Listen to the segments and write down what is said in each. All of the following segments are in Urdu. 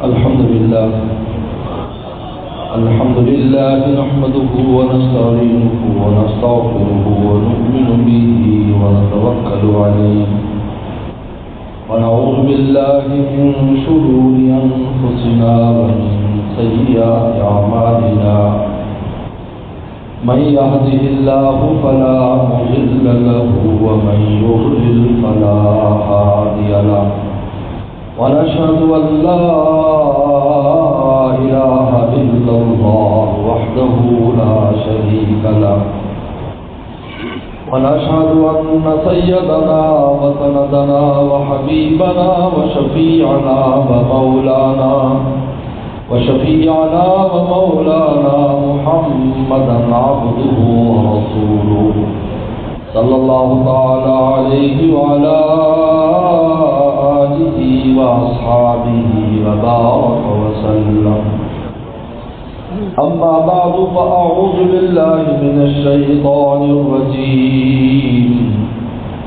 الحمد لله نحمده ونستعينه ونستغفره ونؤمن به ونتوكل عليه ونعوذ بالله من شرور أنفسنا ومن سيئات أعمالنا من يهده الله فلا مضل له ومن يضلل فلا هادي له ونشهد أن لا إله إلا الله وحده لا شريك له ونشهد أن سيدنا وسندنا وحبيبنا وشفيعنا ومولانا محمدا عبده ورسوله صلى الله تعالى عليه وعلى آله وأصحابه وبارك وسلم. أما بعد فأعوذ بالله من الشيطان الرجيم.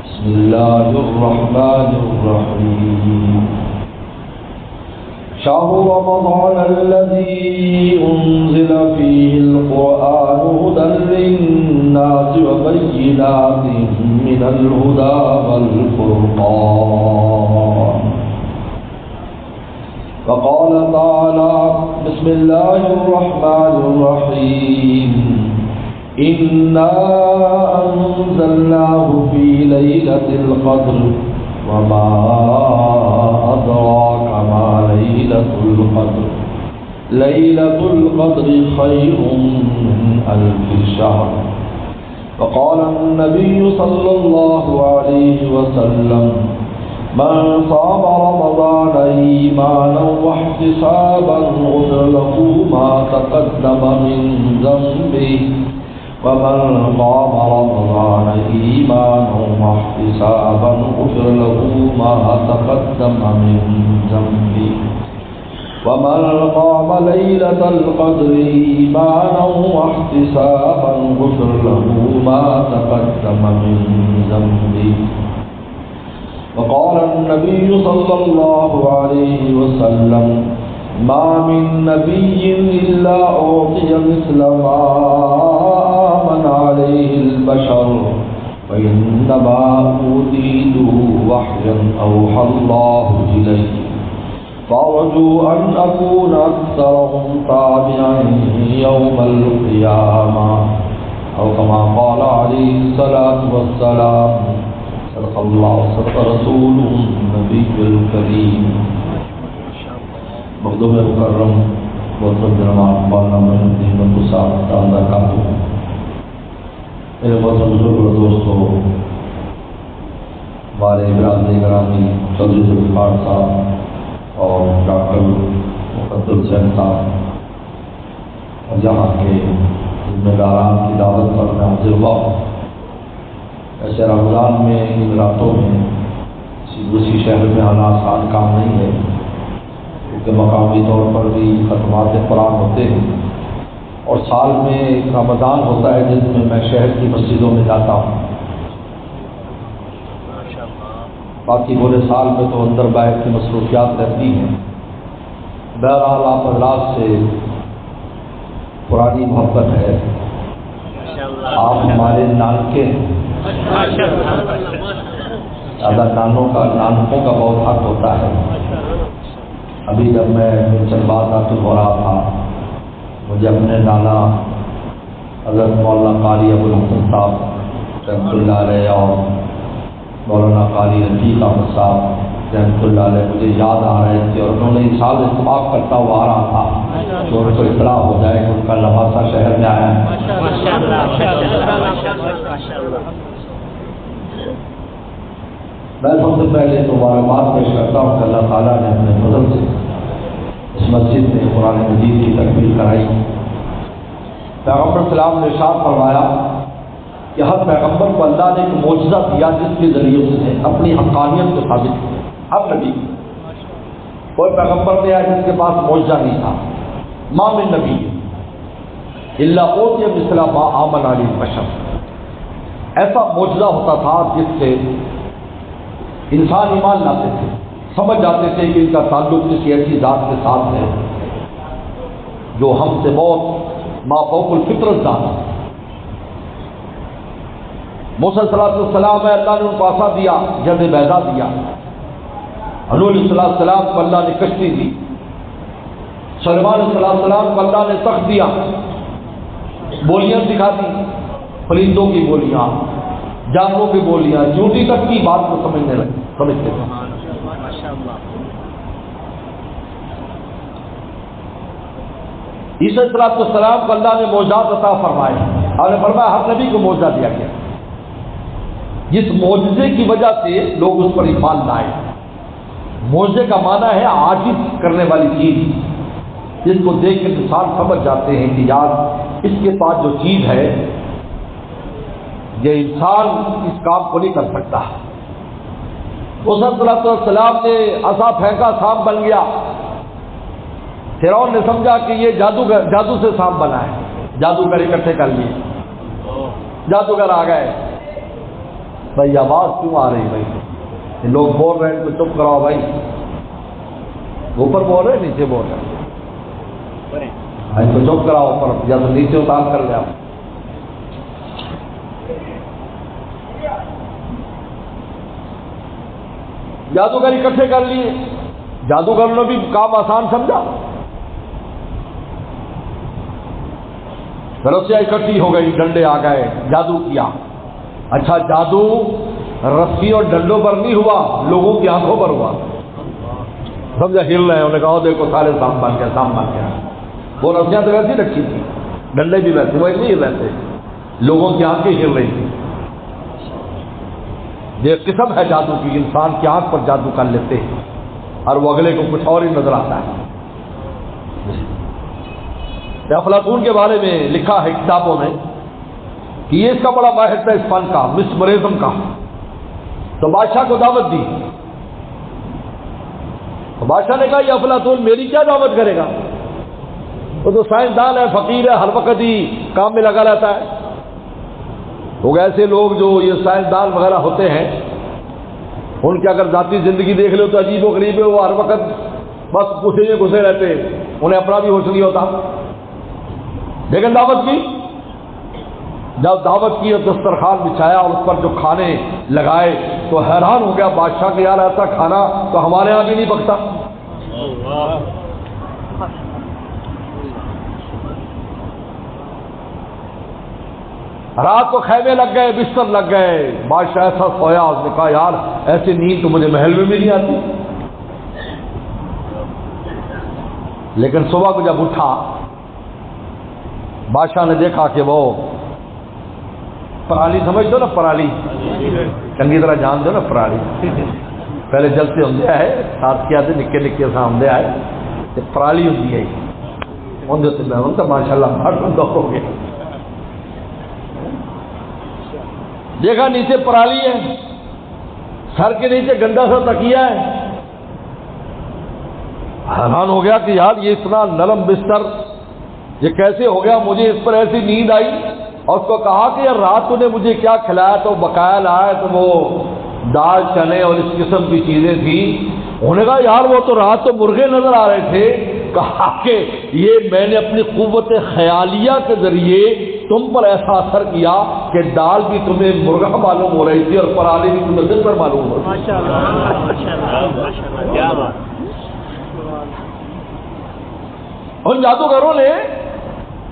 بسم الله الرحمن الرحيم. شهر رمضان الذي أنزل فيه القرآن هدى للناس وبينات من الهدى والفرقان. وقال تعالى: بسم الله الرحمن الرحيم. إنا أنزلناه في ليلة القدر وما أدراك ما ليلة القدر. ليلة القدر خير من ألف شهر. وقال النبي صلى الله عليه وسلم: من صام رمضان إيمانا واحتسابا غفر له ما تقدم من ذنبه ومن قام رمضان إيمانا واحتسابا غفر له ما تقدم من ذنبه ومن قام ليلة القدر إيمانا واحتسابا غفر له ما تقدم من ذنبه. وقال النبي صلى الله عليه وسلم: ما من نبي إلا أعطي مثل ما آمن عليه البشر وإنما أوتيته وحيا أوحى الله إليه فأرجو أن أكون أكثرهم تابعا يوم القيامة أو كما قال عليه الصلاة والسلام. صدق الله صدق رسوله النبي الكريم. مخدوم مکرم محترم جناب مولانا معین الدین بندو صاحب دامت برکاتہ. میرے محترم بزرگ اور دوستو، ہمارے برادری گرامی چودھری ذوالفقار صاحب اور ڈاکٹر مقدر حسین صاحب اور یہاں کے ذمہ داران کی دعوت پر میں حاضر ہوا. ایسے رمضان میں ان راتوں میں دوسری شہر میں آنا آسان کام نہیں ہے، کیونکہ مقامی طور پر بھی ختمات قرآن ہوتے ہیں اور سال میں ایک رمضان ہوتا ہے جس میں میں شہر کی مسجدوں میں جاتا ہوں. باقی پورے سال میں تو اندر باہر کی مصروفیات رہتی ہیں. بہرحال آپ اللہ سے پرانی محبت ہے. آپ ہمارے نانکے ہیں. دادا نانوں کا نانکوں کا بہت حق ہوتا ہے. ابھی جب میں چند بات داخل ہو رہا تھا، مجھے اپنے نانا حضرت مولانا قاری ابو الحسن صاحب رحمۃ اللہ علیہ اور مولانا قاری رفیق احمد صاحب رحمۃ اللہ علیہ مجھے یاد آ رہے تھے اور انہوں نے اس سال اتفاق کرتا ہوا آ رہا تھا کہ ان کو اطلاع ہو جائے کہ ان کا لباسا شہر میں آیا ہے. میں سب سے پہلے تو مبارکباد پیش کرتا ہوں کہ اللہ تعالیٰ نے اپنے فضل سے اس مسجد میں قرآن مجید کی تکمیل کرائی. پیغمبر سلام نے ارشاد فرمایا کہ ہر پیغمبر کو اللہ نے ایک معجزہ دیا جس کے ذریعے اس نے اپنی حقانیت کو ثابت کیا. ہر نبی کوئی پیغمبر نہیں آیا جس کے پاس معجزہ نہیں تھا. ما من نبی الا اوتی مثل ما آمن علیہ البشر. ایسا معجزہ ہوتا تھا جس سے انسان ایمان لاتے تھے. سمجھ جاتے تھے کہ ان کا تعلق کسی ایسی ذات کے ساتھ ہے جو ہم سے بہت مافوق الفطرت ذات ہے۔ موسیٰ صلی اللہ علیہ وسلم ہے، اللہ نے ان کو عصا دیا، جد بیضا دیا۔ حضور علیہ السلام کو اللہ نے کشتی دی، سلیمان علیہ السلام کو اللہ نے تخت دیا، بولیاں سکھا دی، پرندوں کی بولیاں، جانوروں کی بولیاں، چونٹی تک کی بات کو سمجھتے تھے۔ عیسیٰ علیہ السلام کو اللہ نے معجزات عطا فرمائے، اور نے فرمایا ہر نبی کو معجزہ دیا گیا، جس معجزے کی وجہ سے لوگ اس پر ایمان لائے۔ معجزے کا معنی ہے عاجز کرنے والی چیز، جس کو دیکھ کے انسان سمجھ جاتے ہیں کہ یار اس کے پاس جو چیز ہے یہ انسان اس کام کو نہیں کر سکتا۔ موسیٰ صلی اللہ علیہ وسلم نے عصا پھینکا، سانپ بن گیا۔ فرعون نے سمجھا کہ یہ جادو سے سانپ بنا ہے، جادوگر اکٹھے کر لیے، جادوگر آ گئے۔ بھائی آواز کیوں آ رہی بھائی؟ لوگ بول رہے ہیں تو چپ کراؤ بھائی، اوپر بول رہے نیچے بول رہے ہیں تو چپ کراؤ، اوپر یا تو نیچے اتار کر جاؤ۔ جادوگر اکٹھے کر لیے، جادوگر نے بھی کام آسان سمجھا، رسیاں اکٹھی ہو گئی، ڈنڈے آ گئے، جادو کیا۔ اچھا جادو رسی اور ڈنڈوں پر نہیں ہوا، لوگوں کی آنکھوں پر ہوا، سمجھا، ہل رہے ہیں، انہوں نے کہا دیکھو سارے سام بن گیا، سام بن گیا۔ وہ رسیاں تو ویسی رکھی تھی، ڈنڈے بھی ویسے، وہ نہیں ہل رہے تھے، لوگوں کی آنکھیں ہل رہی تھی۔ یہ قسم ہے جادو کی، انسان کی آنکھ پر جادو کر لیتے ہیں اور وہ اگلے کو کچھ اور ہی نظر آتا ہے۔ افلاطون کے بارے میں لکھا ہے کتابوں میں کہ یہ اس کا بڑا ماہر تھا، اس فن کا، مسمرزم کا۔ تو بادشاہ کو دعوت دی، تو بادشاہ نے کہا یہ افلاطون میری کیا دعوت کرے گا؟ وہ تو سائنسدان ہے، فقیر ہے، ہر وقت ہی کام میں لگا رہتا ہے۔ وہ ایسے لوگ جو یہ سائنسدان وغیرہ ہوتے ہیں، ان کی اگر ذاتی زندگی دیکھ لو تو عجیب و غریب ہے، وہ ہر وقت بس پوچھے میں گھسے رہتے، انہیں اپنا بھی ہوش نہیں ہوتا۔ لیکن دعوت کی، جب دعوت کی اور دسترخوان بچھایا اور اس پر جو کھانے لگائے تو حیران ہو گیا بادشاہ کہ یار ایسا کھانا تو ہمارے یہاں بھی نہیں پکتا۔ رات کو خیمے لگ گئے، بستر لگ گئے، بادشاہ ایسا سویا، اس نے کہا یار ایسی نیند تو مجھے محل میں بھی نہیں آتی۔ لیکن صبح کو جب اٹھا، بادشاہ نے دیکھا کہ وہ پرالی سمجھ دو نا، پرالی چنگی طرح جان دو نا، پرالی پہلے جلتے ہوں ہے ساتھ کیا تھے، نکے نکے سامنے آئے، پرالی ہوں ہے ان تو ماشاء اللہ بہت دکھ ہو گئے۔ دیکھا نیچے پرالی ہے، سر کے نیچے گندا سا تکیہ ہے، حیران ہو گیا کہ یار یہ اتنا نرم بستر یہ کیسے ہو گیا، مجھے اس پر ایسی نیند آئی۔ اور اس کو کہا کہ یار رات کو نے مجھے کیا کھلایا، تو بقایا لایا تو وہ دال چنے اور اس قسم کی چیزیں تھیں۔ انہوں نے کہا یار وہ تو رات تو مرغے نظر آ رہے تھے۔ کہا کہ یہ میں نے اپنی قوت خیالیہ کے ذریعے تم پر ایسا اثر کیا کہ دال بھی تمہیں مرغا معلوم ہو رہی تھی اور پرالی بھی تمہیں دل پر معلوم ہو رہی تھی۔ ان جادوگروں نے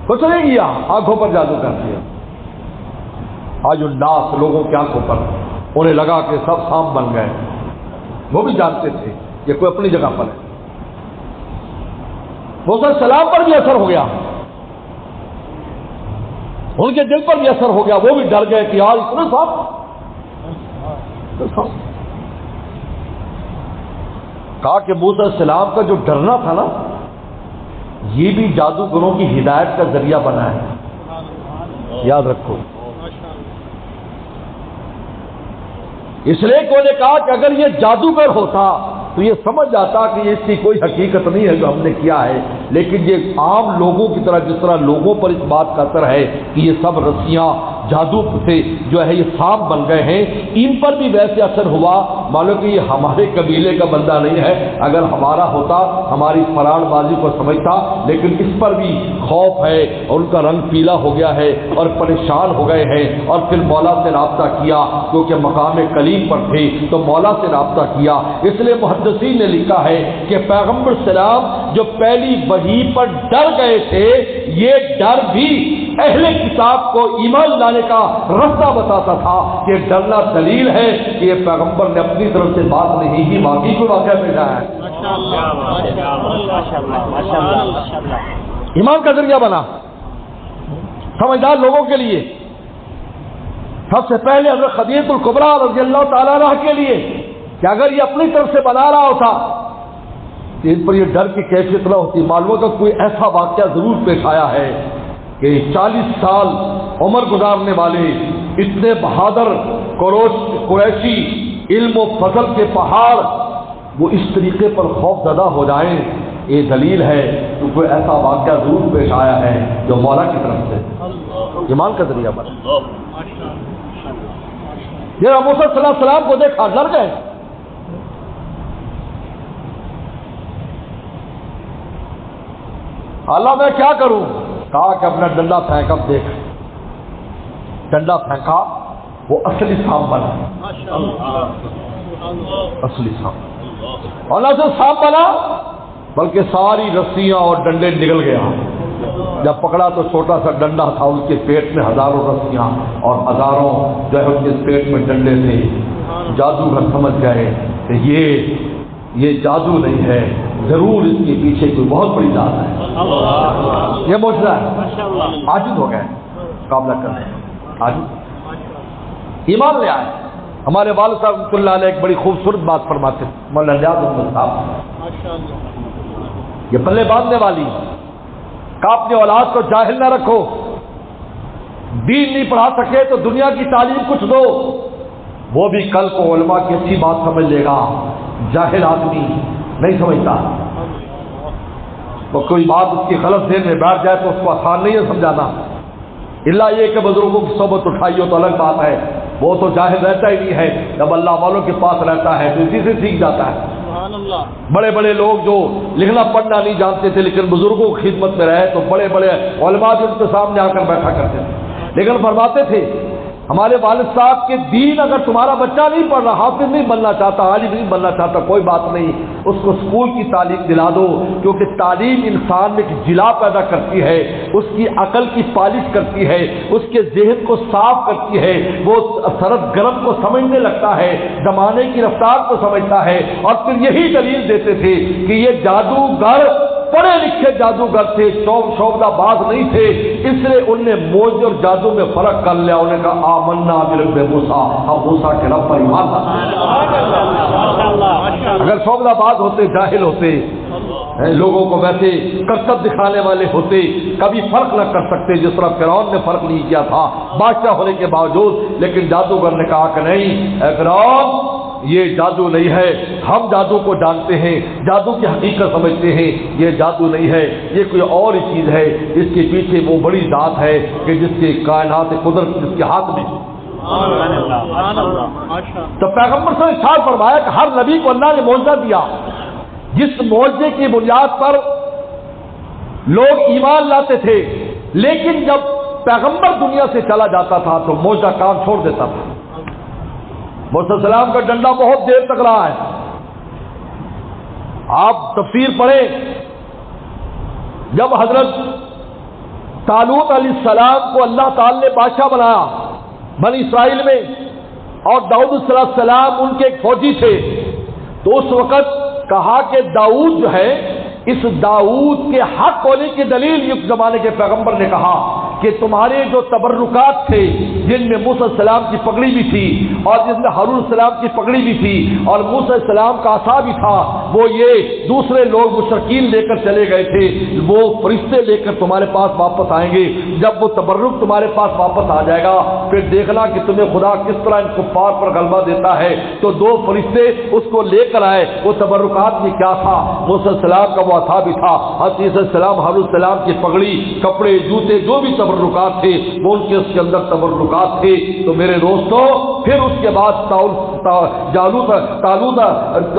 کچھ نہیں کیا، آنکھوں پر جادو کر دیا۔ آج الناس لوگوں کی آنکھوں پر، انہیں لگا کہ سب سانپ بن گئے۔ وہ بھی جانتے تھے یہ کوئی اپنی جگہ پر ہے۔ موسیٰ السلام پر بھی اثر ہو گیا، ان کے دل پر بھی اثر ہو گیا، وہ بھی ڈر گئے کہ یار اتنے سانپ۔ کہا کہ موسیٰ السلام کا جو ڈرنا تھا نا، یہ بھی جادوگروں کی ہدایت کا ذریعہ بنا ہے، یاد رکھو۔ اس لیے کہ انہوں نے کہا کہ اگر یہ جادوگر ہوتا تو یہ سمجھ جاتا کہ اس کی کوئی حقیقت نہیں ہے جو ہم نے کیا ہے، لیکن یہ عام لوگوں کی طرح، جس طرح لوگوں پر اس بات کا اثر ہے کہ یہ سب رسیاں جادو سے جو ہے یہ سانپ بن گئے ہیں، ان پر بھی ویسے اثر ہوا، معلوم کہ یہ ہمارے قبیلے کا بندہ نہیں ہے، اگر ہمارا ہوتا ہماری فراڑ بازی کو سمجھتا، لیکن اس پر بھی خوف ہے اور ان کا رنگ پیلا ہو گیا ہے اور پریشان ہو گئے ہیں، اور پھر مولا سے رابطہ کیا کیونکہ مقام کلیم پر تھے تو مولا سے رابطہ کیا۔ اس لیے محدثین نے لکھا ہے کہ پیغمبر سلام جو پہلی وحی پر ڈر گئے تھے، یہ ڈر بھی اہل کتاب کو ایمان لانے کا راستہ بتاتا تھا کہ ڈرنا دلیل ہے کہ یہ پیغمبر نے اپنی طرف سے بات نہیں کی، باقی کو واقعہ بھیجا ہے۔ ایمان کا ذریعہ بنا سمجھدار لوگوں کے لیے، سب سے پہلے حضرت خدیجہ الکبریٰ رضی اللہ تعالیٰ عنہ کے لیے کہ اگر یہ اپنی طرف سے بنا رہا ہوتا تو ان پر یہ ڈر کی کیفیت نہ ہوتی۔ معلوم کا کوئی ایسا واقعہ ضرور پیش آیا ہے کہ 40 سال عمر گزارنے والے اتنے بہادر قریشی علم و فضل کے پہاڑ وہ اس طریقے پر خوف زدہ ہو جائیں، یہ دلیل ہے کہ کوئی ایسا واقعہ ضرور پیش آیا ہے جو مولا کی طرف سے ایمان کا ذریعہ بنا۔ یہ موسیٰ صلی اللہ علیہ وسلم کو دیکھا ڈر گئے، اللہ میں کیا کروں؟ کہا کہ اپنا ڈنڈا پھینک، اب دیکھ ڈنڈا پھینکا، وہ اصلی سانپ بنا، اصلی سانپ، اور نہ صرف سانپ بنا بلکہ ساری رسیاں اور ڈنڈے نکل گیا۔ جب پکڑا تو چھوٹا سا ڈنڈا تھا، اس کے پیٹ میں ہزاروں رسیاں اور ہزاروں جو ہے اس کے پیٹ میں ڈنڈے تھے۔ جادوگر سمجھ گئے کہ یہ جادو نہیں ہے، ضرور اس کے پیچھے کوئی بہت بڑی ذات ہے، یہ معجزہ ہے۔ عاجز ہو گئے مقابلہ کرنے، عاجز ایمان لے آئے۔ ہمارے والد صاحب رحمۃ اللہ علیہ ایک بڑی خوبصورت بات فرماتے تھے، مولانا نیاز احمد صاحب، یہ پلے باندھنے والی کہ اپنی اولاد کو جاہل نہ رکھو، دین نہیں پڑھا سکے تو دنیا کی تعلیم کچھ دو، وہ بھی کل کو علماء کی اچھی بات سمجھ لے گا، جاہل آدمی نہیں سمجھتا، وہ کوئی بات اس کی غلط ذہن میں بیٹھ جائے تو اس کو آسان نہیں ہے سمجھانا، الا یہ کہ بزرگوں کی صحبت اٹھائی ہو تو الگ بات ہے، وہ تو جاہل رہتا ہی نہیں ہے، جب اللہ والوں کے پاس رہتا ہے تو اسی سے سیکھ جاتا ہے۔ بڑے بڑے لوگ جو لکھنا پڑھنا نہیں جانتے تھے لیکن بزرگوں کی خدمت میں رہے تو بڑے بڑے علماء بھی ان کے سامنے آ کر بیٹھا کرتے تھے، لیکن فرماتے تھے ہمارے والد صاحب کے دین اگر تمہارا بچہ نہیں پڑھ رہا، حافظ نہیں بننا چاہتا، عالم نہیں بننا چاہتا، کوئی بات نہیں، اس کو اسکول کی تعلیم دلا دو، کیونکہ تعلیم انسان میں ایک جلا پیدا کرتی ہے، اس کی عقل کی پالش کرتی ہے، اس کے ذہن کو صاف کرتی ہے، وہ سرد گرم کو سمجھنے لگتا ہے، زمانے کی رفتار کو سمجھتا ہے، اور پھر یہی دلیل دیتے تھے کہ یہ جادوگر پڑھے لکھے جادوگر تھے، شعبدہ باز نہیں تھے، اس لیے ان نے موج اور جادو میں فرق کر لیا، انہوں نے کہا آمنا برب موسیٰ، ہم موسیٰ کے رب پر ایمان لاتے۔ اگر شعبدہ باز ہوتے، جاہل ہوتے، لوگوں کو ویسے کرتب دکھانے والے ہوتے، کبھی فرق نہ کر سکتے، جس طرح فرعون نے فرق نہیں کیا تھا بادشاہ ہونے کے باوجود، لیکن جادوگر نے کہا کہ نہیں اے فرعون، یہ جادو نہیں ہے، ہم جادو کو جانتے ہیں، جادو کی حقیقت سمجھتے ہیں، یہ جادو نہیں ہے، یہ کوئی اور ہی چیز ہے، اس کے پیچھے وہ بڑی ذات ہے کہ جس کے کائنات قدرت جس کے ہاتھ میں۔ تو پیغمبر صلی اللہ علیہ وسلم نے فرمایا کہ ہر نبی کو اللہ نے معجزہ دیا، جس معجزے کی بنیاد پر لوگ ایمان لاتے تھے، لیکن جب پیغمبر دنیا سے چلا جاتا تھا تو معجزہ کام چھوڑ دیتا تھا۔ موسیٰ علیہ السلام کا ڈنڈا بہت دیر تک رہا ہے، آپ تفسیر پڑھیں، جب حضرت طالوت علیہ السلام کو اللہ تعالی نے بادشاہ بنایا بنی اسرائیل میں، اور داؤد علیہ السلام ان کے ایک فوجی تھے، تو اس وقت کہا کہ داؤد جو ہے، اس داؤد کے حق ہونے کی دلیل اس زمانے کے پیغمبر نے کہا کہ تمہارے جو تبرکات تھے، جن میں موسیٰ علیہ السلام کی پگڑی بھی تھی اور جس میں ہارون علیہ السلام کی پگڑی بھی تھی اور موسیٰ علیہ السلام کا عصا بھی تھا، وہ یہ دوسرے لوگ مشرکین لے کر چلے گئے تھے، وہ فرشتے لے کر تمہارے پاس واپس آئیں گے، جب وہ تبرک تمہارے پاس واپس آ جائے گا پھر دیکھنا کہ تمہیں خدا کس طرح ان کفار پر غلبہ دیتا ہے۔ تو دو فرشتے اس کو لے کر آئے، وہ تبرکات میں کیا تھا؟ موسیٰ علیہ السلام کا وہ عصا بھی تھا، حضرت عیسیٰ علیہ السلام، ہارون علیہ السلام کی پگڑی، کپڑے، جوتے، جو بھی تبرکات تھے وہ ان کے اس کے اندر تبرکات تھے. تو میرے دوستوں پھر اس کے بعد طالوت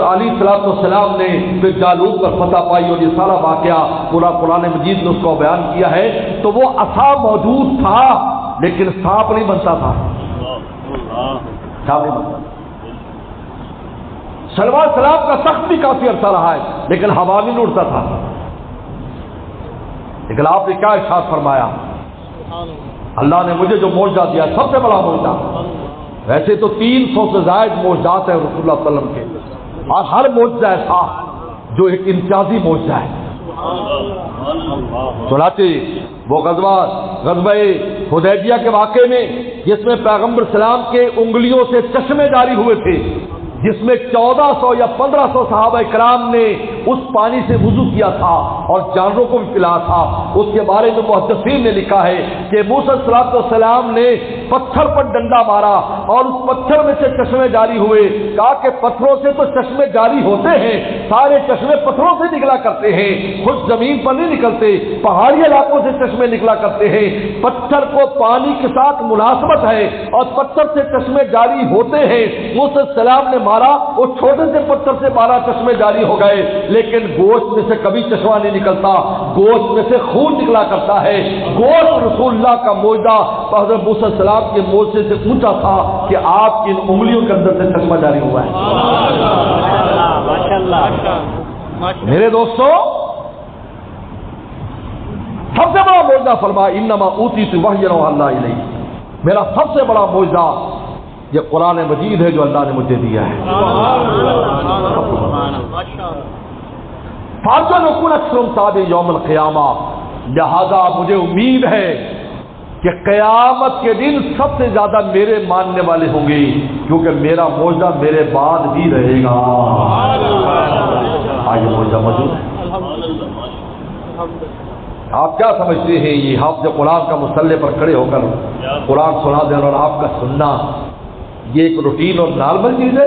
علیہ السلام نے پھر جالوت پر فتح پائی اور یہ سارا واقعہ پورا قرآن مجید نے اس کو بیان کیا ہے. تو وہ عصا موجود تھا لیکن سانپ نہیں بنتا تھا. سانپ نہیں بنتا. سلمان سلام کا تخت بھی کافی عرصہ رہا ہے لیکن ہوا بھی نہیں اڑتا تھا. لیکن آپ نے کیا ارشاد فرمایا؟ اللہ نے مجھے جو معجزہ دیا سب سے بڑا معجزہ. ویسے تو 300 سے زائد معجزات ہیں رسول اللہ صلی اللہ علیہ وسلم کے اور ہر معجزہ ایسا جو ایک امتیازی معجزہ ہے. چنانچہ وہ غزوہ حدیبیہ کے واقعے میں جس میں پیغمبر سلام کے انگلیوں سے چشمے جاری ہوئے تھے جس میں 1400 یا 1500 صحابہ کرام نے اس پانی سے وضو کیا تھا اور جانوروں کو بھی پلایا تھا. اس کے بارے میں محدثین نے لکھا ہے کہ موسیٰ علیہ السلام نے پتھر پر ڈنڈا مارا اور اس پتھر میں سے چشمے جاری ہوئے. کہا کہ پتھروں سے تو چشمے جاری ہوتے ہیں, سارے چشمے پتھروں سے نکلا کرتے ہیں, خود زمین پر نہیں نکلتے, پہاڑی علاقوں سے چشمے نکلا کرتے ہیں. پتھر کو پانی کے ساتھ مناسبت ہے اور پتھر سے چشمے جاری ہوتے ہیں. موسیٰ علیہ السلام نے مارا, وہ چھوٹے سے پتھر سے 12 چشمے جاری ہو گئے لیکن گوشت میں سے کبھی چشمہ نہیں نکلتا, گوشت میں سے خون نکلا کرتا ہے. گوشت رسول اللہ کا معجزہ حضرت موسیٰ علیہ السلام کے معجزے سے اونچا تھا کہ آپ کی انگلیوں کے اندر سے چشمہ جاری ہوا ہے. میرے دوستو سب سے بڑا معجزہ فرمایا انما اوتیت وحیا اللہ الیہ. میرا سب سے بڑا معجزہ یہ قرآن مجید ہے جو اللہ نے مجھے دیا ہے. فارجو نکون اکثر تابع یوم القیامہ. لہذا مجھے امید ہے کہ قیامت کے دن سب سے زیادہ میرے ماننے والے ہوں گے کیونکہ میرا معجزہ میرے بعد بھی رہے گا. آج معجزہ موجود ہے. آپ کیا سمجھتے ہیں یہ حافظ قرآن کا مصلی پر کھڑے ہو کر قرآن سنا دینا اور آپ کا سننا یہ ایک روٹین اور نارمل چیز ہے؟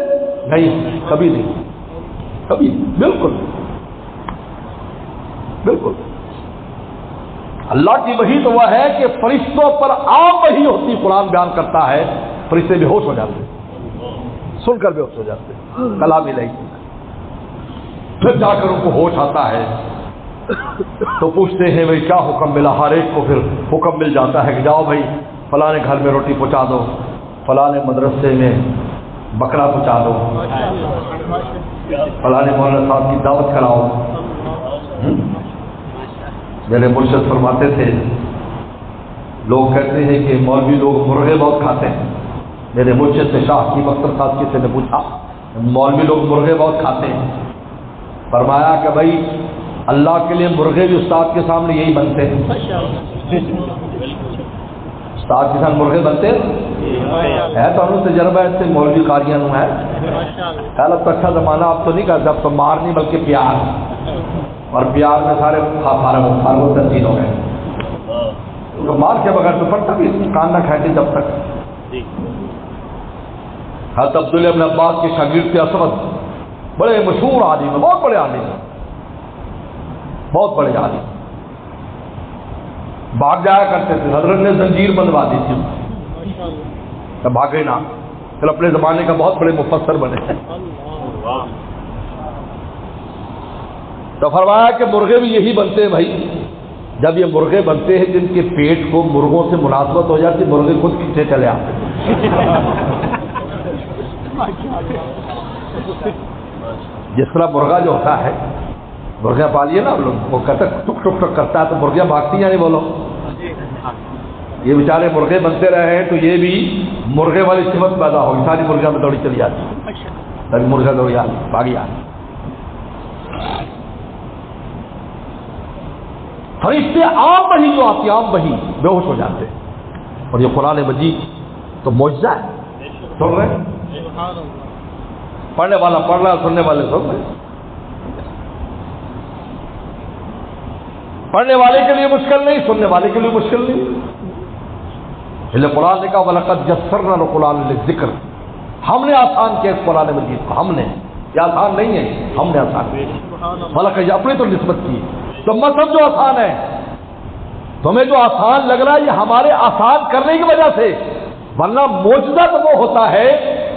نہیں, کبھی نہیں, کبھی بالکل بالکل. اللہ کی وحی تو وہ ہے کہ فرشتوں پر عام وحی ہوتی, قرآن بیان کرتا ہے, فرشتے بے ہوش ہو جاتے, سن کر بے ہوش ہو جاتے, کلام الہی. پھر جا کر ان کو ہوش آتا ہے تو پوچھتے ہیں بھائی کیا حکم ملا. ہر ایک کو پھر حکم مل جاتا ہے کہ جاؤ بھائی فلاں گھر میں روٹی پہنچا دو, فلاں مدرسے میں بکرا پہنچا دو, فلاں مولانا صاحب کی دعوت کراؤ. میرے مرشد فرماتے تھے لوگ کہتے ہیں کہ مولوی لوگ مرغے بہت کھاتے ہیں. میرے مرشد سے شاہ کی بختر صاحب کسی نے پوچھا مولوی لوگ مرغے بہت کھاتے ہیں. فرمایا کہ بھائی اللہ کے لیے مرغے بھی استاد کے سامنے یہی بنتے ہیں. استاد کے ساتھ مرغے بنتے ہے تو انہوں تجربہ ہے مولوی قاریاں ہے. خیال اب تو اچھا زمانہ اب تو نہیں کرتا, اب تو مار نہیں بلکہ پیار, اور پیار میں سارے فارغ تنظیم ہو گئے. مار کے بغیر تو پڑتا بھی کان نہ کھینچے جب تک. حضرت عبداللہ ابن عباس کے شاگرد تھے اسود, بڑے مشہور عالم ہیں, بہت بڑے عالم ہیں, بہت بڑے عالم. بھاگ جایا کرتے تھے, حضرت نے زنجیر بندوا دی تھی تو بھاگے نہ, پھر اپنے زمانے کا بہت بڑے مفسر بنے. تو فرمایا کہ مرغے بھی یہی بنتے ہیں بھائی. جب یہ مرغے بنتے ہیں جن کے پیٹ کو مرغوں سے مناسبت ہو جاتی مرغے خود کھینچے چلے آتے. جس طرح مرغا جو ہوتا ہے, مرغیاں پالیے نا لوگ, وہ کہتا ٹک ٹک ٹک کرتا ہے تو مرغیاں بھاگتی ہیں, نہیں بولو. یہ بیچارے مرغے بنتے رہے ہیں تو یہ بھی مرغے والی صفت پیدا ہوگی, ساری مرغیاں میں دوڑی چلی جاتی, ساری مرغیاں دوڑی آتی, بھاگی آتی. فرشتے عام وحی جو آتی, عام وحی بے ہوش ہو جاتے. اور یہ قرآن مجید تو معجزہ ہے. سن رہے ہیں, پڑھنے والا پڑھ رہا ہے, سننے والے سن رہے. پڑھنے والے کے لیے مشکل نہیں, سننے والے کے لیے مشکل نہیں. اس لیے قرآن نے کہا وَلَقَدْ يَسَّرْنَا الْقُرْآنَ لِلذِّكْرِ. ہم نے آسان کیا اس قرآن مجید کو, ہم نے, یہ آسان نہیں ہے, ہم نے آسان کیا. حالانکہ یہ اپنی تو نسبت کی تو مت سمجھو آسان ہے, تمہیں جو آسان لگ رہا ہے یہ ہمارے آسان کرنے کی وجہ سے، ورنہ معجزہ تو وہ ہوتا ہے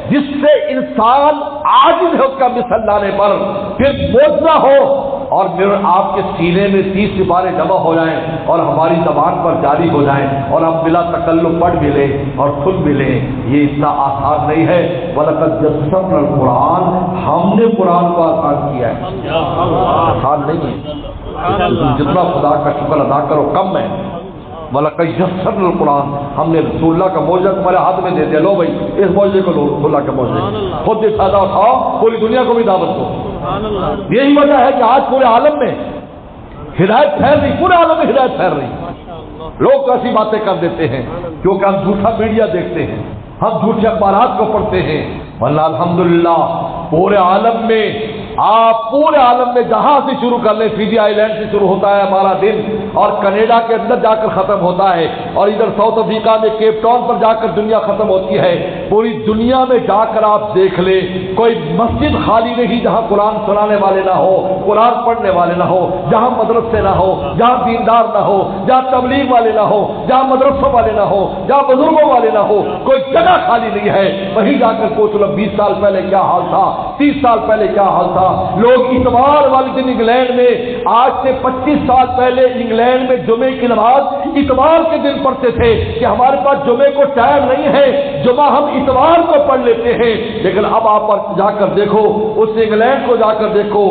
جس سے انسان عاجز ہے اس کا مثل لانے پر، پھر معجزہ ہو اور پھر آپ کے سینے میں 30 سپارے جمع ہو جائیں اور ہماری زبان پر جاری ہو جائیں اور ہم بلا تکلف پڑھ بھی لیں اور سن بھی لیں، یہ اتنا آسان نہیں ہے۔ وَلَقَدْ يَسَّرْنَا الْقُرْآنَ، ہم نے قرآن کو آسان کیا ہے، آسان نہیں ہے، جتنا خدا کا شکر ادا کرو کم ہے۔ وَلَقَدْ يَسَّرْنَا الْقُرْآنَ، ہم نے رسول اللہ کا معجزہ تمہارے ہاتھ میں دے دیا، لو بھائی اس معجزے کو لو، رسول اللہ کے معجزے خود یہ فائدہ اٹھاؤ، پوری دنیا کو بھی دعوت دو۔ یہی وجہ ہے کہ آج پورے عالم میں ہدایت پھیل رہی، پورے عالم میں ہدایت پھیل رہی۔ لوگ تو ایسی باتیں کر دیتے ہیں کیونکہ ہم جھوٹا میڈیا دیکھتے ہیں، ہم جھوٹے اخبارات کو پڑھتے ہیں، ورنہ الحمدللہ پورے عالم میں، آپ پورے عالم میں جہاں سے شروع کر لیں، فیجی آئی لینڈ سے شروع ہوتا ہے ہمارا دن اور کینیڈا کے اندر جا کر ختم ہوتا ہے، اور ادھر ساؤتھ افریقہ میں کیپ ٹاؤن پر جا کر دنیا ختم ہوتی ہے۔ پوری دنیا میں جا کر آپ دیکھ لیں، کوئی مسجد خالی نہیں جہاں قرآن سنانے والے نہ ہو، قرآن پڑھنے والے نہ ہو، جہاں مدرسے نہ ہو، جہاں دیندار نہ ہو، جہاں تبلیغ والے نہ ہو، جہاں مدرسوں والے نہ ہو، جہاں بزرگوں والے نہ ہو، کوئی جگہ خالی نہیں ہے۔ وہیں جا کر پوچھ لو 20 سال پہلے کیا حال تھا، 30 سال پہلے کیا حال تھا۔ لوگ اتوار والے دن انگلینڈ میں، آج سے 25 سال پہلے انگلینڈ میں جمعے کی نماز اتوار کے دن پڑھتے تھے کہ ہمارے پاس جمعے کو ٹائم نہیں ہے، جمعہ ہم اتوار کو پڑھ لیتے ہیں۔ لیکن اب آپ جا کر دیکھو، اس انگلینڈ کو جا کر دیکھو،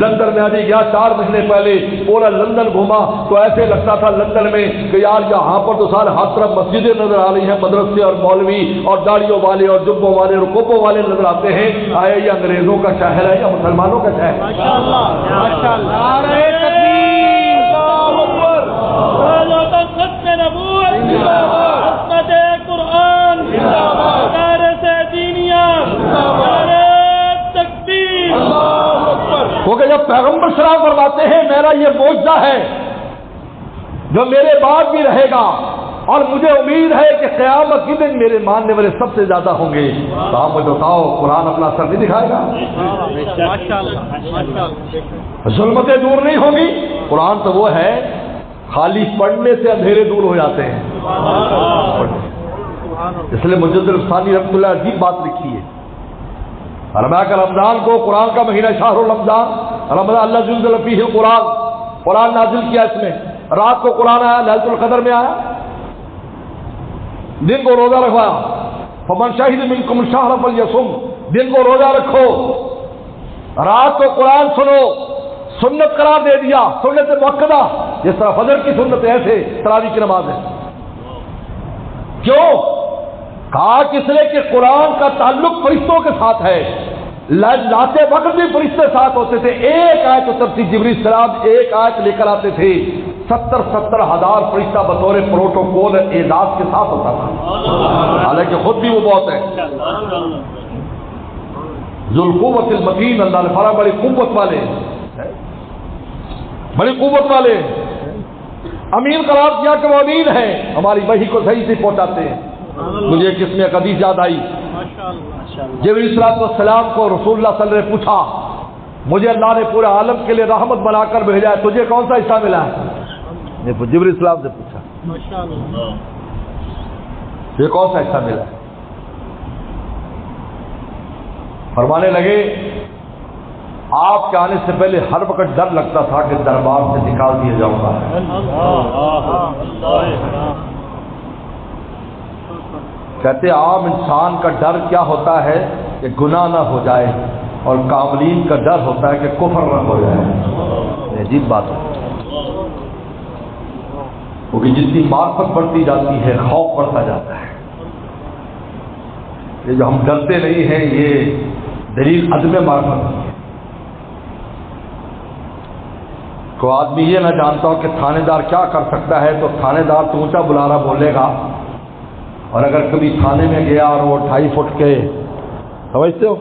لندن میں ابھی گیا 4 مہینے پہلے، پورا لندن گھوما تو ایسے لگتا تھا لندن میں کہ یار یہاں پر تو سارے ہر طرف مسجدیں نظر آ رہی ہیں، مدرسے اور مولوی اور داڑیوں والے اور جبوں والے اور کوپوں والے نظر آتے ہیں۔ آئے یہ انگریزوں کا شہر ہے یا مسلمانوں کا شہر؟ ماشاءاللہ ماشاءاللہ، نعرہ تکبیر، اللہ اکبر، خط نبوت زندہ باد، حسنت قرآن زندہ باد، دارس دینیہ نعرہ تکبیر، اللہ اکبر۔ کیونکہ جب پیغمبر سلام فرماتے ہیں میرا یہ معجزہ ہے جو میرے بعد بھی رہے گا اور مجھے امید ہے کہ قیامت کے دن میرے ماننے والے سب سے زیادہ ہوں گے، تو آپ مجھے بتاؤ قرآن اپنا اثر نہیں دکھائے گا؟ ظلمتیں دور نہیں ہوں گی؟ قرآن تو وہ ہے خالی پڑھنے سے اندھیرے دور ہو جاتے ہیں۔ اس لیے مجدد الثانی رحمۃ اللہ عجیب بات لکھی ہے، فرمایا کہ رمضان کو قرآن کا مہینہ شہر رمضان، رمضان اللہ جل فیہ القرآن، قرآن نازل کیا اس میں، رات کو قرآن آیا، لیلۃ القدر میں آیا، دن کو روزہ رکھوایا، فمن شہد منکم الشہر فلیصم، دن کو روزہ رکھو، رات کو قرآن سنو، سنت قرار دے دیا، سنت مؤکدہ، جس طرح فجر کی سنت ایسے تراویح کی نماز ہے۔ کیوں؟ کہا کس لیے کہ قرآن کا تعلق فرشتوں کے ساتھ ہے، لاتے وقت بھی فرشتے ساتھ ہوتے تھے، ایک آیت اترتی، جبریل السلام ایک آیت لے کر آتے تھے، 70 ہزار فرشتہ بطور پروٹوکول اعزاز کے ساتھ ہوتا تھا، حالانکہ خود بھی وہ بہت ہے۔ ذوالقوۃ المتین، اللہ نے فرمایا بڑی قوت والے، بڑی قوت والے، امین قرار کیا کہ وہ امین ہے، ہماری وحی کو صحیح سے پہنچاتے ہیں۔ مجھے ایک اس میں ایک حدیث یاد آئی، جبریل السلام کو رسول اللہ صلی اللہ علیہ وسلم نے پوچھا مجھے اللہ نے پورے عالم کے لیے رحمت بنا کر بھیجا ہے، تجھے کون سا حصہ ملا ہے؟ جبریل السلام سے پوچھا یہ کون سا حصہ ملا ہے؟ فرمانے لگے آپ کے آنے سے پہلے ہر وقت ڈر لگتا تھا کہ دربار سے نکال دیا جاؤں گا۔ کہتے عام انسان کا ڈر کیا ہوتا ہے کہ گناہ نہ ہو جائے، اور کاملین کا ڈر ہوتا ہے کہ کفر نہ ہو جائے۔ عجیب بات ہے، کیونکہ جتنی معرفت بڑھتی جاتی ہے خوف بڑھتا جاتا ہے۔ یہ جو ہم ڈرتے نہیں ہیں یہ دلیل عدم معرفت ہے۔ کو آدمی یہ نہ جانتا ہو کہ تھانے دار کیا کر سکتا ہے، تو تھانے دار تو اونچا بلارا بولے گا، اور اگر کبھی تھانے میں گیا اور وہ 2.5 فٹ کے، سمجھتے ہو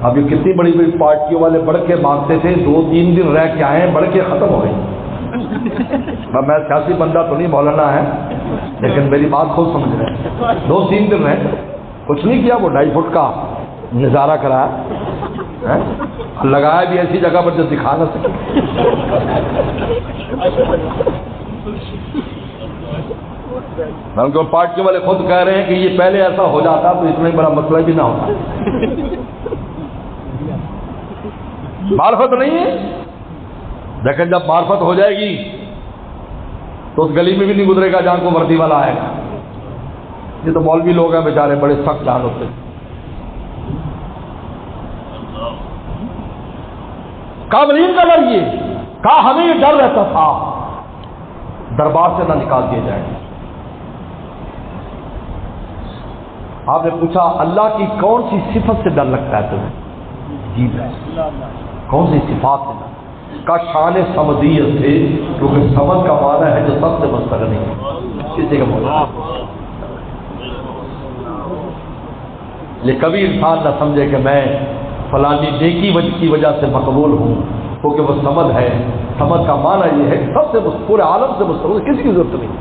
اب یہ کتنی بڑی بڑی پارٹیوں والے بڑھ کے مانگتے تھے، 2-3 دن رہ کے آئے، بڑھ کے ختم ہو گئی۔ میں سیاسی بندہ تو نہیں، مولانا ہے، لیکن میری بات خود سمجھ رہے ہیں۔ 2-3 دن رہے، کچھ نہیں کیا، وہ 2.5 فٹ کا نظارہ کرایا، لگایا بھی ایسی جگہ پر جو دکھا نہ سکے۔ بلکہ پارٹی والے خود کہہ رہے ہیں کہ یہ پہلے ایسا ہو جاتا تو اتنا بڑا مسئلہ بھی نہ ہوتا. معرفت نہیں ہے، لیکن جب معرفت ہو جائے گی تو اس گلی میں بھی نہیں گزرے گا جہاں کو وردی والا آئے گا. یہ تو مولوی لوگ ہیں بیچارے، بڑے سخت جان ہوتے ہیں. کاملین کا ڈر یہ کہا، ہمیں یہ ڈر رہتا تھا دربار سے نہ نکال دیے جائیں. آپ نے پوچھا اللہ کی کون سی صفت سے ڈر لگتا ہے تمہیں؟ جی کون سی صفات سے ڈر؟ کا شان صمدیت سے، کیونکہ صمد کا معنی ہے جو سب سے مستغنی ہے. کسی کا بولا یہ کبھی انسان نہ سمجھے کہ میں فلانی نیکی کی وجہ سے مقبول ہوں، کیونکہ وہ صمد ہے. صمد کا معنی یہ ہے سب سے پورے عالم سے مستقل، کسی کی ضرورت نہیں.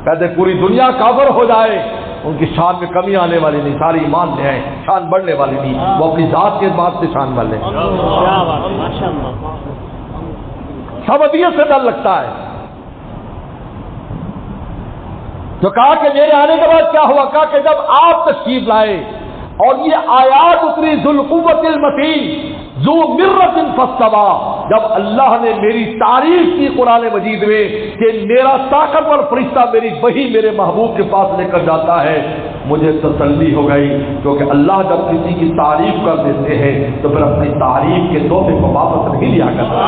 کہتے پوری دنیا کافر ہو جائے ان کی شان میں کمی آنے والی نہیں، ساری ایمان لے آئے، شان بڑھنے والی نہیں. وہ اپنی ذات کے بات سے شان والے. صمدیت سے ڈر لگتا ہے. تو کہا کہ میرے آنے کے بعد کیا ہوا؟ کہا کہ جب آپ تشریف لائے اور یہ آیات اتری ذو القوت المتین ذو مرۃ فاستوى، جب اللہ نے میری تعریف کی قرآن مجید میں کہ میرا طاقتور فرشتہ میری وحی میرے محبوب کے پاس لے کر جاتا ہے، مجھے تسلی ہو گئی. کیونکہ اللہ جب کسی کی تعریف کر دیتے ہیں تو پھر اپنی تعریف کے تحفے کو واپس نہیں لیا کرتا.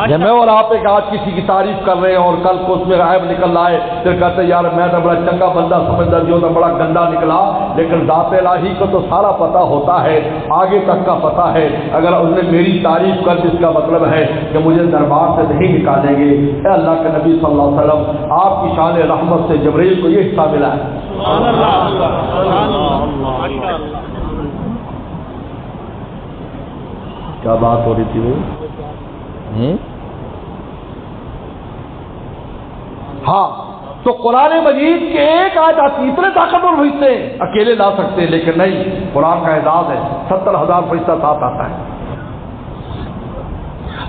جب میں اور آپ ایک آج کسی کی تعریف کر رہے ہیں اور کل کو اس میں غائب نکل آئے، پھر کہتے ہیں یار میں تو بڑا چنگا بندہ سمجھتا جو تو بڑا گندا نکلا، لیکن ذات الہی کو تو سارا پتہ ہوتا ہے، آگے تک کا پتہ ہے. اگر اس نے میری تعریف کر جس کا مطلب ہے کہ مجھے دربار سے نہیں نکالیں گے. اے اللہ کے نبی صلی اللہ علیہ وسلم، آپ کی شان رحمت سے جبرائیل کو یہ حصہ ملا ہے. کیا بات ہو رہی تھی وہ؟ ہاں تو قرآن مجید کے ایک آیت آتی، اتنے طاقتور فرشتے اکیلے لا سکتے، لیکن نہیں، قرآن کا اعزاز ہے 70,000 فرشتہ ساتھ آتا ہے.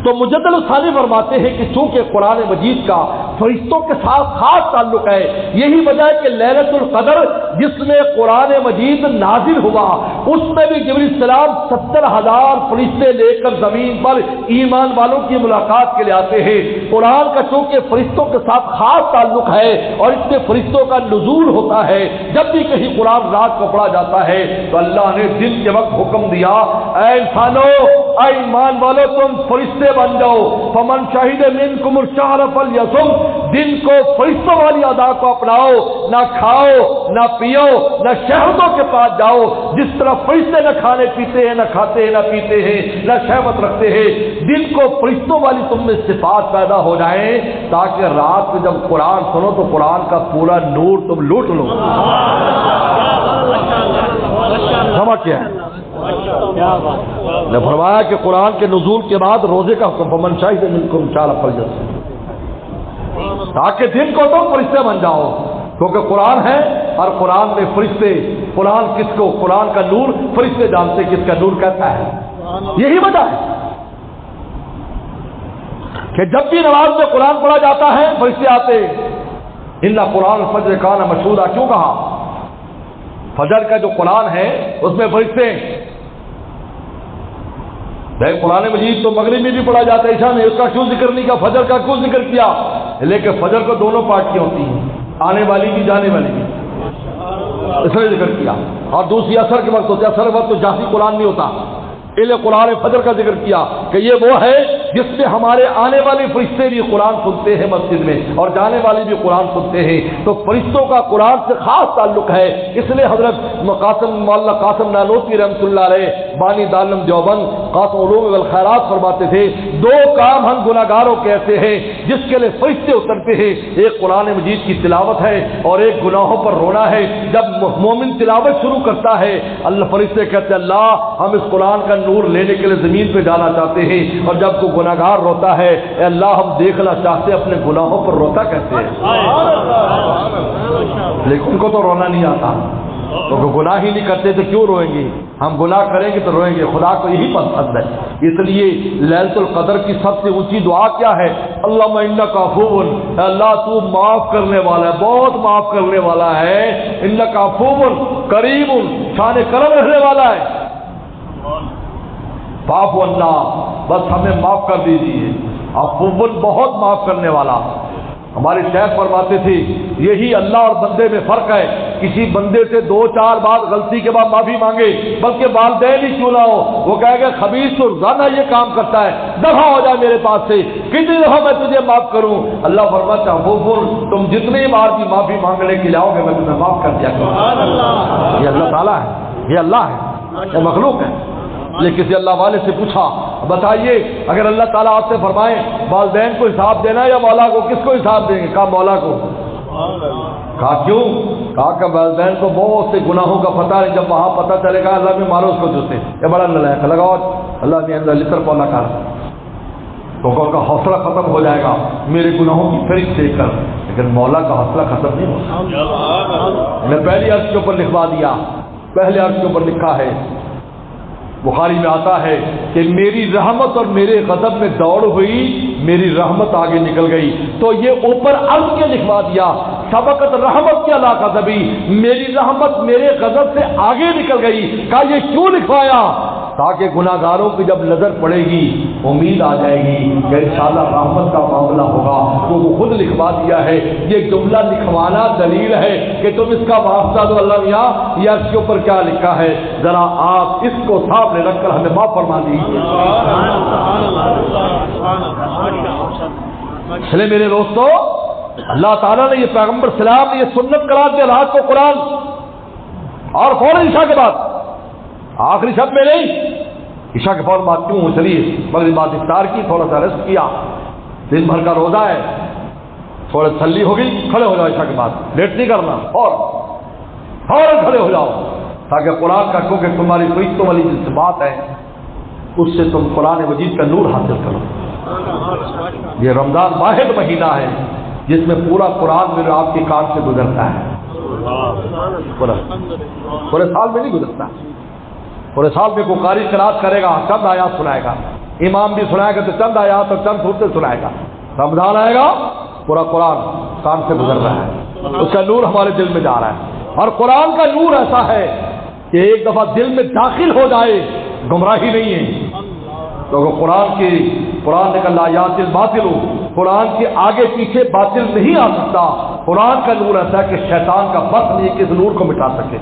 تو مجدد الثانی فرماتے ہیں کہ چونکہ قرآن مجید کا فرشتوں کے ساتھ خاص تعلق ہے، یہی وجہ ہے کہ لیلۃ القدر جس میں قرآن مجید نازل ہوا اس میں بھی جبریل السلام 70,000 فرشتے لے کر زمین پر ایمان والوں کی ملاقات کے لیے آتے ہیں. قرآن کا چونکہ فرشتوں کے ساتھ خاص تعلق ہے اور اس میں فرشتوں کا نزول ہوتا ہے، جب بھی کہیں قرآن رات کو پڑھا جاتا ہے تو اللہ نے دن کے وقت حکم دیا، اے انسانوں، اے ایمان والو، تم فرشتے بن جاؤ. فمن شہد منکم الشہر فلیصم، دن کو فرشتوں والی ادا کو اپناؤ، نہ کھاؤ نہ پیو نہ شہوتوں کے پاس جاؤ. جس طرح فرشتے نہ کھانے پیتے ہیں، نہ کھاتے ہیں، نہ پیتے ہیں، نہ شہوت رکھتے ہیں، دن کو فرشتوں والی تم میں صفات پیدا ہو جائیں تاکہ رات کو جب قرآن سنو تو قرآن کا پورا نور تم لوٹ لو. سمجھ کیا ہے؟ نے فرمایا کہ قرآن کے نزول کے بعد روزے کا حکم، فمن شہد منکم الشہر فلیصم، تاکہ دن کو تم فرشتے بن جاؤ. کیونکہ قرآن ہے اور قرآن میں فرشتے، قرآن کس کو، قرآن کا نور فرشتے جانتے کس کا نور کہتا ہے. یہی وجہ ہے کہ جب بھی نماز میں قرآن پڑھا جاتا ہے فرشتے آتے. ان قرآن الفجر کان مشہورا، کیوں کہا؟ فجر کا جو قرآن ہے اس میں فرشتے. قرآن مجید تو مغرب میں بھی پڑھا جاتا ہے، عشاء میں، اس کا کیوں ذکر نہیں کیا؟ فجر کا کیوں ذکر کیا؟ لیکن فجر کو دونوں پارٹیاں ہوتی ہیں، آنے والی بھی جانے والی بھی، اس نے ذکر کیا. اور دوسری اثر کے وقت ہوتی ہے، اثر وقت تو جاتی قرآن نہیں ہوتا، اس لیے قرآن فجر کا ذکر کیا کہ یہ وہ ہے جس میں ہمارے آنے والے فرشتے بھی قرآن سنتے ہیں مسجد میں اور جانے والے بھی قرآن سنتے ہیں. تو فرشتوں کا قرآن سے خاص تعلق ہے. اس لیے حضرت مولانا قاسم نانوتوی رحمۃ اللہ علیہ بانی دارالعلوم دیوبند قاسم علوم والخیرات فرماتے تھے، دو کام ہم گناہگاروں کے ایسے ہیں جس کے لیے فرشتے اترتے ہیں، ایک قرآن مجید کی تلاوت ہے اور ایک گناہوں پر رونا ہے. جب مومن تلاوت شروع کرتا ہے اللہ فرشتے کہتے ہیں اللہ ہم اس قرآن کا نور لینے کے لیے زمین پہ جانا چاہتے ہیں. اور جب کوئی گناہگار روتا ہے اے اللہ ہم دیکھنا چاہتے ہیں اپنے گناہوں پر روتا کہتے ہیں. لیکن ان کو تو رونا نہیں آتا، تو گناہ ہی نہیں کرتے تو کیوں روئیں گے؟ ہم گناہ کریں گے تو روئیں گے، خدا کو یہی پسند ہے۔ اس لیے لیلۃ القدر کی سب سے اونچی دعا کیا ہے؟ اللہم انک عفو، اللہ تو معاف کرنے والا ہے، بہت معاف کرنے والا ہے۔ انک عفو کریم، شان کرم رہنے والا ہے۔ فاعف عنا، بس ہمیں معاف کر دیجیے۔ عفو بہت معاف کرنے والا۔ ہمارے شیخ فرماتے تھے یہی اللہ اور بندے میں فرق ہے، کسی بندے سے 2-4 بار غلطی کے بعد معافی مانگے، بلکہ والدین ہی کیوں نہ ہو، وہ کہے گا خبیث تو روزانہ یہ کام کرتا ہے، دفع ہو جائے میرے پاس سے، کتنی دفعہ میں تجھے معاف کروں؟ اللہ فرماتا ہے وہ تم جتنی بار بھی معافی مانگنے کے لاؤ گے میں تمہیں معاف کر دیا کروں۔ یہ اللہ تعالیٰ ہے، یہ اللہ ہے، یہ مخلوق ہے۔ یہ کسی اللہ والے سے پوچھا بتائیے اگر اللہ تعالیٰ آپ سے فرمائے والدین کو حساب دینا یا مولا کو، کس کو حساب دیں گے؟ کہا مولا کو۔ کہا کیوں؟ کہا کہ والدین کو بہت سے گناہوں کا پتہ ہے، جب وہاں پتہ چلے گا اللہ میں مارو اس کو جوتے، یہ بڑا نالائق لگاؤ اللہ نے اندر لطر پولا کر تو ان کا حوصلہ ختم ہو جائے گا میرے گناہوں کی فہرست دیکھ کر، لیکن مولا کا حوصلہ ختم نہیں ہوتا۔ میں پہلی عرض کے اوپر لکھوا دیا، پہلے عرض کے اوپر لکھا ہے، بخاری میں آتا ہے کہ میری رحمت اور میرے غضب میں دوڑ ہوئی، میری رحمت آگے نکل گئی، تو یہ اوپر عرض کے لکھوا دیا سبقت رحمت کے علاقہ غضبی، میری رحمت میرے غضب سے آگے نکل گئی۔ کہا یہ کیوں لکھوایا؟ تاکہ گناہ گاروں کی جب نظر پڑے گی امید آ جائے گی کہ انشاءاللہ رحمت کا معاملہ ہوگا، تو وہ خود لکھوا دیا ہے۔ یہ جملہ لکھوانا دلیل ہے کہ تم اس کا واسطہ دو اللہ میاں، یہ اس کے اوپر کیا لکھا ہے ذرا آپ اس کو سامنے رکھ کر ہمیں معاف فرما دیجیے۔ چلے میرے دوستو، اللہ تعالیٰ نے یہ پیغمبر سلام نے یہ سنت قرار دیا رات کو قرآن، اور فوراً عشاء کے بعد، آخری شب میں نہیں، عشاء کے فوراً بعد کیوں؟ چلیے مغرب بعد افطار کی، تھوڑا سا ریسٹ کیا، دن بھر کا روزہ ہے، تھوڑا تسلی ہو گئی، کھڑے ہو جاؤ عشاء کے بعد، لیٹ نہیں کرنا، فوراً کھڑے ہو جاؤ، تاکہ قرآن کا کیونکہ تمہاری فرشتوں والی جس بات ہے اس سے تم قرآن مجید کا نور حاصل کرو۔ یہ رمضان واحد مہینہ ہے جس میں پورا قرآن میرے آپ کی کان سے گزرتا ہے، پورے سال میں نہیں گزرتا، پورے سال میں کوئی قاری قرات کرے گا چند آیات سنائے گا، امام بھی سنائے گا تو چند آیات اور چند صورتیں سنائے گا، رمضان آئے گا پورا قرآن کان سے گزر رہا ہے، اس کا نور ہمارے دل میں جا رہا ہے۔ اور قرآن کا نور ایسا ہے کہ ایک دفعہ دل میں داخل ہو جائے گمراہی نہیں ہے، تو قرآن نے کہا لا یاتی الباطل، قرآن کے آگے پیچھے باطل نہیں آ سکتا۔ قرآن کا نور ایسا ہے کہ شیطان کا بس نہیں کہ اس نور کو مٹا سکے۔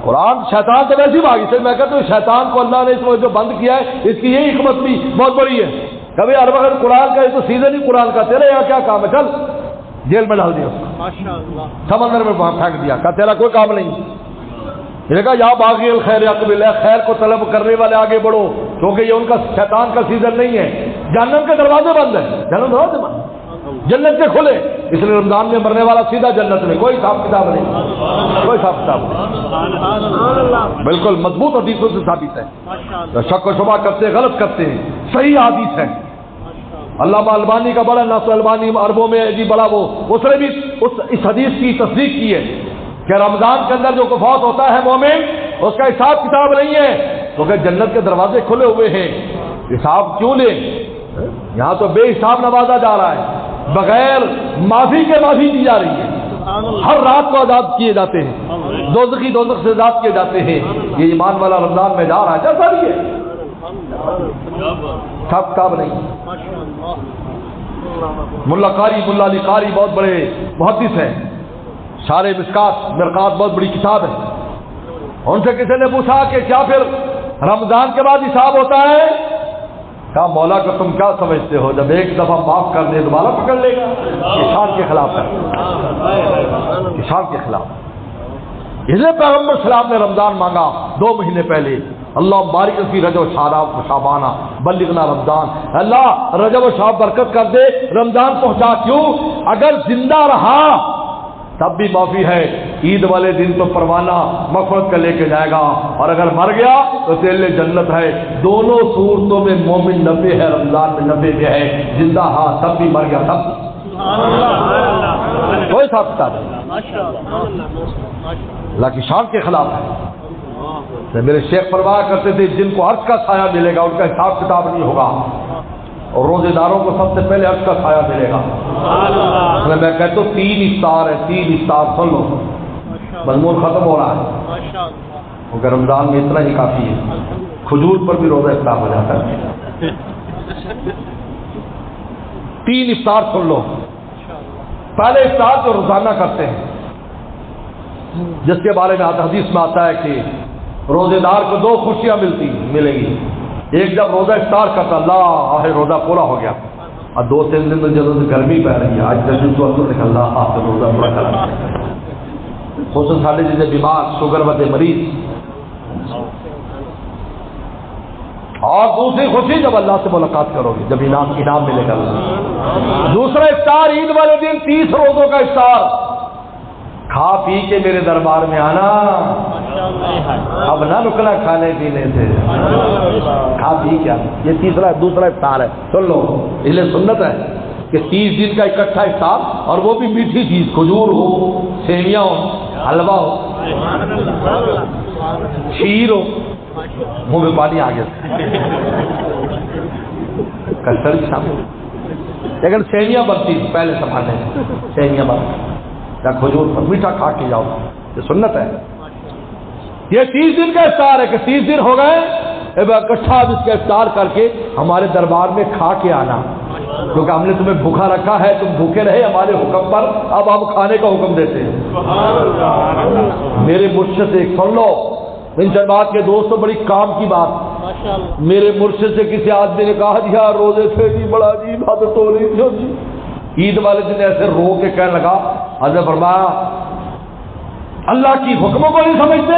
قرآن شیطان سے ویسی بھاگی سے، میں کہتا ہوں شیطان کو اللہ نے اس وقت جو بند کیا ہے اس کی یہی حکمت بھی بہت بڑی ہے۔ کبھی ہر وقت قرآن کا یہ تو سیزن ہی قرآن کا، تیرے یہاں کیا کام ہے، چل جیل میں ڈال دیا، سمندر میں پھینک دیا، کہا تیرا کوئی کام نہیں۔ یہ کہا یا باغی الخیر اقبل، خیر کو طلب کرنے والے آگے بڑھو، کیونکہ یہ ان کا شیطان کا سیزن نہیں ہے، جہنم کے دروازے بند ہیں، جہنم دروازے بند، جنت کے کھلے، اس لیے رمضان میں مرنے والا سیدھا جنت میں، کوئی حساب کتاب نہیں، کوئی حساب کتاب نہیں، بالکل مضبوط حدیثوں سے ثابت ہے۔ شک و شبہ کرتے غلط کرتے ہیں، صحیح حدیث ہے۔ علامہ البانی کا بڑا ناصر البانی عربوں میں جی بڑا وہ، اس نے بھی اس حدیث کی تصدیق کی ہے کہ رمضان کے اندر جو فوت ہوتا ہے مومن اس کا حساب کتاب نہیں ہے، کیونکہ جنت کے دروازے کھلے ہوئے ہیں، حساب کیوں لیں؟ یہاں تو بے حساب نوازا جا رہا ہے، بغیر معافی کے معافی دی جا رہی ہے، ہر رات کو آزاد کیے جاتے ہیں، دوزخی دوزخ سے آزاد کیے جاتے ہیں۔ یہ ایمان والا رمضان میں جا رہا ہے، جیسا بھی ہے، حساب کتاب نہیں۔ ملا قاری ملا علی قاری بہت بڑے محدث ہیں، شارح مشکات مرقات بہت بڑی کتاب ہے، ان سے کسی نے پوچھا کہ کیا پھر رمضان کے بعد حساب ہوتا ہے؟ کہا مولا کو تم کیا سمجھتے ہو، جب ایک دفعہ معاف کر دے دوبارہ پکڑ لے گا؟ کسان کے خلاف ہے، کسان کے خلاف۔ اس لیے پیغمبر سلام نے رمضان مانگا 2 مہینے پہلے، اللہ بارک فی رجب و شعبانہ بلغنا رمضان، اللہ رجب و شعب برکت کر دے، رمضان پہنچا۔ کیوں؟ اگر زندہ رہا تب بھی معافی ہے، عید والے دن تو پروانہ مغفرت کا لے کے جائے گا، اور اگر مر گیا تو تیل جنت ہے۔ دونوں صورتوں میں مومن 90 ہے، رمضان میں 90 بھی ہے، زندہ ہاں تب بھی، مر گیا تب بھی، کوئی حساب کتاب ہے، اللہ کی شان کے خلاف ہے۔ میرے شیخ فرمایا کرتے تھے جن کو عرش کا سایہ ملے گا ان کا حساب کتاب نہیں ہوگا، اور روزے داروں کو سب سے پہلے عرش کا سایہ ملے گا۔ میں کہتا ہوں 3 افطار ہے، 3 افطار سن لو، مضمون ختم ہو رہا ہے، کیونکہ رمضان میں اتنا ہی کافی ہے، کھجور پر بھی روزہ افطار ہو جاتا ہے۔ 3 افطار سن لو۔ پہلے افطار جو روزانہ کرتے ہیں، جس کے بارے میں حدیث میں آتا ہے کہ روزے دار کو 2 خوشیاں ملیں گی۔ ایک جب روزہ افطار کرتا، اللہ روزہ پورا ہو گیا، اور 2-3 دن میں جب گرمی پہ رہی ہے، آج جلدی تو نکل رہا روزہ پورا کر رہا ہے، خصوصاً سارے جیسے بیمار، شوگر والے مریض۔ اور دوسری خوشی جب اللہ سے ملاقات کرو گے، جب انعام ملے گا۔ دوسرا افطار عید والے دن 30 روزوں کا افطار، کھا پی کے میرے دربار میں آنا، اب نہ رکنا کھانے پینے سے، کھا پی کیا، یہ دوسرا افطار ہے۔ سن لو، اس لیے سنت ہے کہ 30 دن کا اکٹھا افطار، اور وہ بھی میٹھی چیز، کھجور ہو، سیویاں ہو، حلوہ ہو، کھیر ہو، منہ میں پانی آ گیا، کسر شامل، لیکن سیویاں بنتی پہلے زمانے میں، سیویاں بنتی یا کھجور پر میٹھا کھا کے جاؤ، یہ سنت ہے۔ یہ 30 دن کا افطار ہے کہ 30 دن ہو گئے، اکٹھا اس کا افطار کر کے ہمارے دربار میں کھا کے آنا، کیونکہ ہم نے تمہیں بھوکا رکھا ہے، تم بھوکے رہے ہمارے حکم پر، اب ہم کھانے کا حکم دیتے ہیں۔ میرے مرشد سے سن لو، ان جذبات کے دوستوں، بڑی کام کی بات، میرے مرشد سے کسی آدمی نے کہا جی روزے سے بھی بڑا عجیب عادت ہو رہی تھی جی۔ عید والے دن ایسے رو کے کہنے لگا، حضرت فرمایا اللہ کی حکموں کو نہیں سمجھتے؟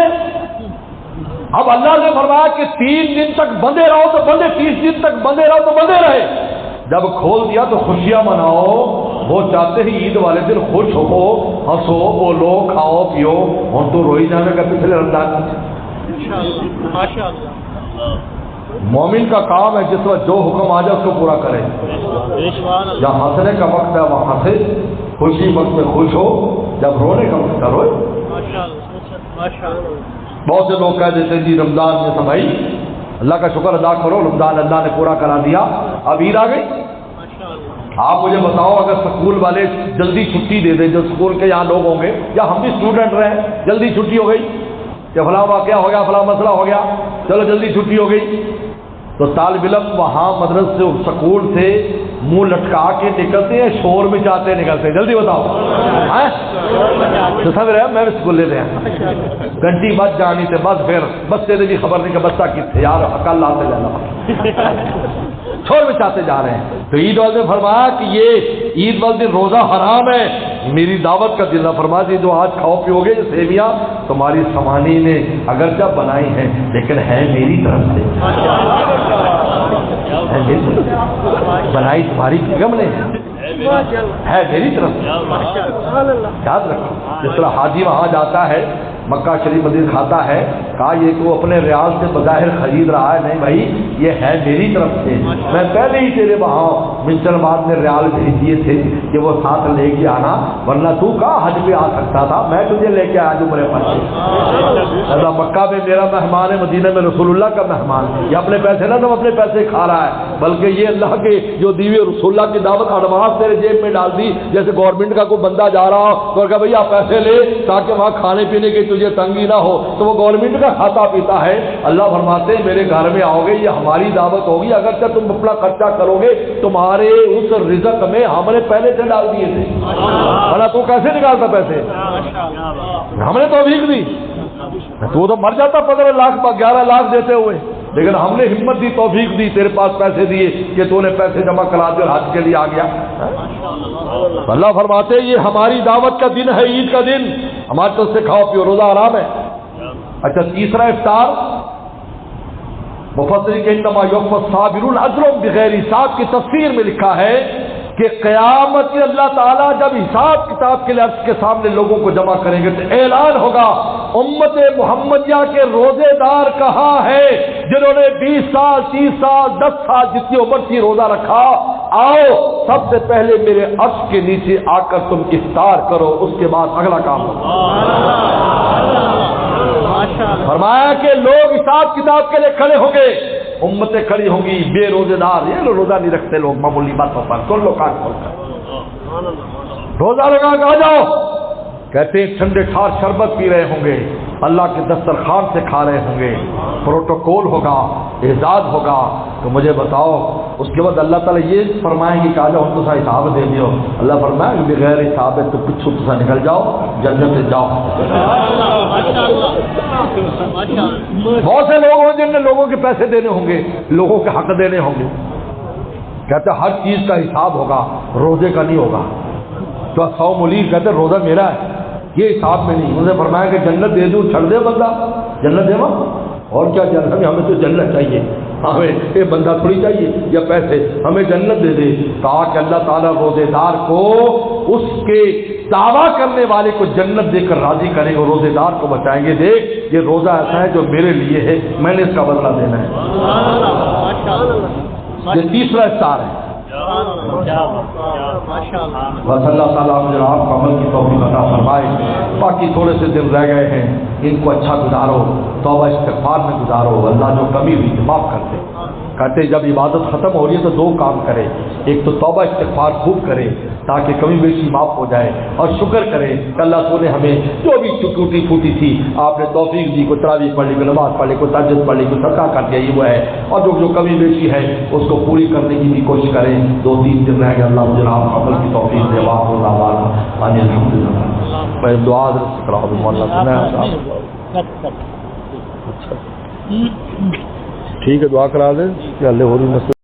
اب اللہ نے فرمایا کہ 3 دن تک بندے رہو تو بندے، 30 دن تک بندے رہو تو بندے رہے، جب کھول دیا تو خوشیاں مناؤ۔ وہ چاہتے ہی عید والے دن خوش ہو، ہنسو، بولو، کھاؤ پیو، اور تو روئی جانے کا پچھلے رمضان۔ مومن کا کام ہے جس وقت جو حکم آ جائے اس کو پورا کرے، جہاں ہنسنے کا وقت ہے وہاں ہنسے، خوشی وقت میں خوش ہو، جب رونے کا وقت ہے روئے۔ بہت سے لوگ کہہ دیتے ہیں جی رمضان میں سبھائی اللہ کا شکر ادا کرو، رمضان اللہ نے پورا کرا دیا، اب عید آ گئی۔ آپ مجھے بتاؤ اگر سکول والے جلدی چھٹی دے دیں، جو سکول کے یہاں لوگ ہوں گے یا ہم بھی اسٹوڈنٹ رہے، جلدی چھٹی ہو گئی کہ فلاں واقعہ ہو گیا، فلاں مسئلہ ہو گیا، چلو جلدی چھٹی ہو گئی، تو طالب علم وہاں مدرسے سے سکول سے منہ لٹکا کے نکلتے ہیں، شور میں چاہتے نکلتے ہیں، جلدی بتاؤ تو سب رہے میں بھی اسکول لیتے ہیں، گھنٹی بج جانی سے بس، پھر بس سے بھی خبر نہیں کہ بچہ کتنے یار عقل لاتے جانا، چھوڑ میں چاہتے جا رہے ہیں۔ تو عید والے نے فرمایا کہ یہ عید والے دن روزہ حرام ہے، میری دعوت کا دن، فرما دی جو آج کھاؤ پیو گے سیویاں تمہاری سمانی نے اگرچہ بنائی ہیں لیکن ہے میری طرف سے، بنائی تمہاری بیگم نے ہے میری طرف سے، یاد رکھو۔ جس طرح حاجی وہاں جاتا ہے، مکہ شریف مدینہ کھاتا ہے، کہا یہ تو اپنے ریال سے بظاہر خرید رہا ہے، نہیں بھائی یہ ہے میری طرف سے، میں پہلے ہی تیرے وہاں منچل بعد میں ریال بھیج دیے تھے کہ وہ ساتھ لے کے آنا، ورنہ تو کہاں حج پہ آ سکتا تھا، میں تجھے لے کے آیا جو میرے پاس۔ مکہ میں میرا مہمان ہے، مدینہ میں رسول اللہ کا مہمان، یہ اپنے پیسے نہ تو اپنے پیسے کھا رہا ہے، بلکہ یہ اللہ کے جو دیوے رسول اللہ کی دعوت ایڈوانس تیرے جیب میں ڈال دی، جیسے گورنمنٹ کا کوئی بندہ جا رہا ہو تو کہا بھائی آپ پیسے لے تاکہ وہاں کھانے پینے کی تجھے تنگی نہ ہو، تو وہ گورنمنٹ کا کھاتا پیتا ہے۔ اللہ فرماتے ہیں میرے گھر میں آؤ گے، یہ ہماری دعوت ہوگی، اگرچہ تم اپنا خرچہ کرو گے تمہارے اس رزق میں ہم نے پہلے سے ڈال دیے تھے، بھلا تو کیسے نکالتا پیسے، ہم نے توفیق دی، تو مر جاتا 15 لاکھ 11 لاکھ دیتے ہوئے، لیکن ہم نے ہمت دی، توفیق دی، تیرے پاس پیسے دیے کہ تو نے پیسے جمع کرا دے اور حج کے لیے آ گیا۔ اللہ فرماتے ہیں یہ ہماری دعوت کا دن ہے، عید کا دن، ہماری طرف سے کھاؤ پیو، روزہ حرام ہے۔ اچھا تیسرا افطار، مفسرین کہ انما یوفی الصابرون اجرهم بغیر حساب کی تفسیر میں لکھا ہے کہ قیامت میں اللہ تعالیٰ جب حساب کتاب کے لیے عرش کے سامنے لوگوں کو جمع کریں گے تو اعلان ہوگا امت محمدیہ کے روزے دار کہاں ہے جنہوں نے 20 سال 30 سال 10 سال جتنی عمر تھی روزہ رکھا، آؤ سب سے پہلے میرے عرش کے نیچے آ کر تم افطار کرو، اس کے بعد اگلا کام ہوگا۔ فرمایا کہ لوگ حساب کتاب کے لیے کھڑے ہوں گے، امتیں کھڑی ہوں گی، بے روزے دار، یہ روزہ نہیں رکھتے لوگ معمولی باتوں پر، سن لو کان کھول کر، روزہ لگا کے آ جاؤ، کہتے ہیں ٹھنڈے ٹھار شربت پی رہے ہوں گے، اللہ کے دسترخوان سے کھا رہے ہوں گے، پروٹوکول ہوگا، اعزاز ہوگا، تو مجھے بتاؤ اس کے بعد اللہ تعالیٰ یہ فرمائیں گے کہ آ جاؤ ہم تو سا حساب دے دیو، اللہ فرمائے کہ بغیر حساب ہے تو پچھو تو سا نکل جاؤ، جنت سے جاؤ۔ بہت سے لوگ ہوں جن نے لوگوں کے پیسے دینے ہوں گے، لوگوں کے حق دینے ہوں گے، کہتے ہر چیز کا حساب ہوگا، روزے کا نہیں ہوگا، تو 100 ملیر کہتے روزہ میرا ہے، یہ حساب میں نہیں، مجھے فرمایا کہ جنت دے دوں، چھڑ دے بندہ جنت دے ماں، اور کیا جنت، ہمیں تو جنت چاہیے، ہمیں یہ بندہ تھوڑی چاہیے یا پیسے، ہمیں جنت دے دے، تاکہ اللہ تعالیٰ روزے دار کو اس کے دعویٰ کرنے والے کو جنت دے کر راضی کریں گے، روزے دار کو بتائیں گے دیکھ یہ روزہ ایسا ہے جو میرے لیے ہے، میں نے اس کا بدلہ دینا ہے۔ یہ تیسرا افطار ہے۔ بس اللہ تعالیٰ مجھے آپ کو عمل کی توفیق عطا فرمائے، باقی تھوڑے سے دن رہ گئے ہیں، ان کو اچھا گزارو، توبہ استغفار میں گزارو، اللہ جو کمی ہوئی معاف کر دے۔ کہتے جب عبادت ختم ہو رہی ہے تو 2 کام کرے، ایک تو توبہ استغفار خوب کرے تاکہ کمی بیشی معاف ہو جائے، اور شکر کرے کہ اللہ تو نے ہمیں جو بھی ٹوٹی پھوٹی تھی آپ نے توفیق دی، کوئی تراویح پڑھ لی، کوئی نماز پڑھ لی، کوئی تہجد پڑھ لی، کوئی صدقہ کر دیا، یہ وہ ہے، اور جو کمی بیشی ہے اس کو پوری کرنے کی بھی کوشش کریں۔ 2-3 دن رہ گئے، اللہ مجھے آپ عمل کی توفیق دے، واہ الحمدللہ۔ میں دعا کرا مولانا سنا ٹھیک ہے، دعا کرا دیں کہ اللہ ہو رہی